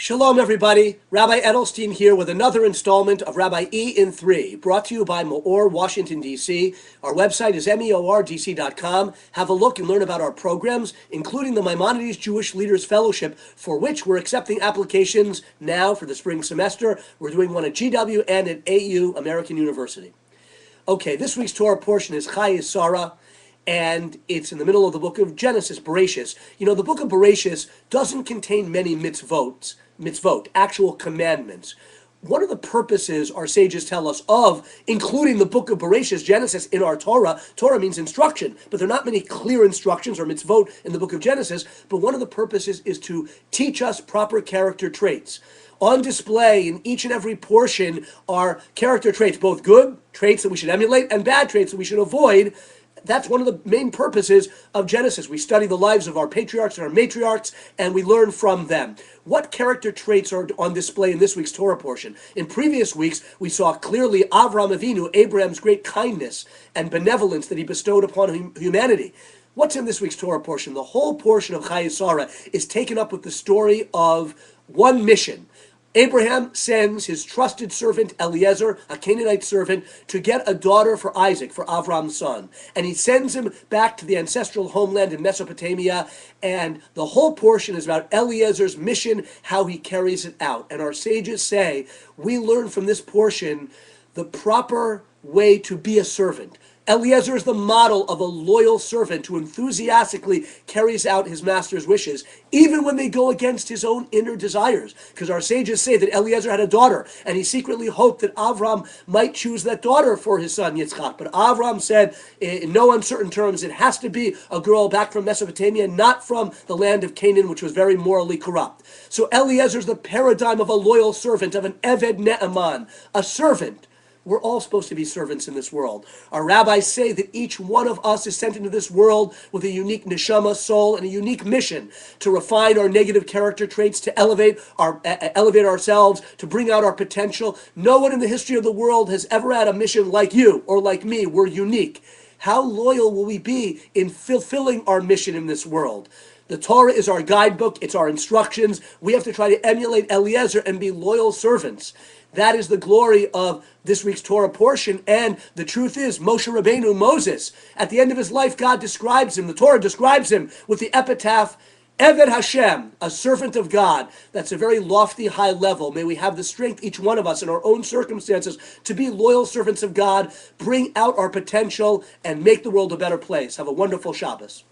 Shalom, everybody. Rabbi Edelstein here with another installment of Rabbi E in 3, brought to you by MEOR, Washington, D.C. Our website is MEORDC.com. Have a look and learn about our programs, including the Maimonides Jewish Leaders Fellowship, for which we're accepting applications now for the spring semester. We're doing one at GW and at AU, American University. Okay, this week's Torah portion is Chayei Sarah, and it's in the middle of the book of Genesis, Bereshis. You know, the book of Bereshis doesn't contain many mitzvot, actual commandments. One of the purposes our sages tell us of including the book of Bereshis, Genesis, in our Torah means instruction, but there are not many clear instructions or mitzvot in the book of Genesis, but one of the purposes is to teach us proper character traits. On display in each and every portion are character traits, both good traits that we should emulate and bad traits that we should avoid. That's one of the main purposes of Genesis. We study the lives of our patriarchs and our matriarchs, and we learn from them. What character traits are on display in this week's Torah portion? In previous weeks, we saw clearly Avram Avinu, Abraham's great kindness and benevolence that he bestowed upon humanity. What's in this week's Torah portion? The whole portion of Chayei Sarah is taken up with the story of one mission. Abraham sends his trusted servant Eliezer, a Canaanite servant, to get a daughter for Isaac, for Avram's son. And he sends him back to the ancestral homeland in Mesopotamia. And the whole portion is about Eliezer's mission, how he carries it out. And our sages say, we learn from this portion the proper way to be a servant. Eliezer is the model of a loyal servant who enthusiastically carries out his master's wishes, even when they go against his own inner desires. Because our sages say that Eliezer had a daughter, and he secretly hoped that Avram might choose that daughter for his son Yitzchak. But Avram said, in no uncertain terms, it has to be a girl back from Mesopotamia, not from the land of Canaan, which was very morally corrupt. So Eliezer is the paradigm of a loyal servant, of an Eved Ne'aman, a servant. We're all supposed to be servants in this world. Our rabbis say that each one of us is sent into this world with a unique neshama, soul, and a unique mission to refine our negative character traits, to elevate ourselves, to bring out our potential. No one in the history of the world has ever had a mission like you or like me. We're unique. How loyal will we be in fulfilling our mission in this world? The Torah is our guidebook. It's our instructions. We have to try to emulate Eliezer and be loyal servants. That is the glory of this week's Torah portion. And the truth is, Moshe Rabbeinu, Moses, at the end of his life, God describes him, the Torah describes him with the epitaph, Eved Hashem, a servant of God. That's a very lofty, high level. May we have the strength, each one of us, in our own circumstances, to be loyal servants of God, bring out our potential, and make the world a better place. Have a wonderful Shabbos.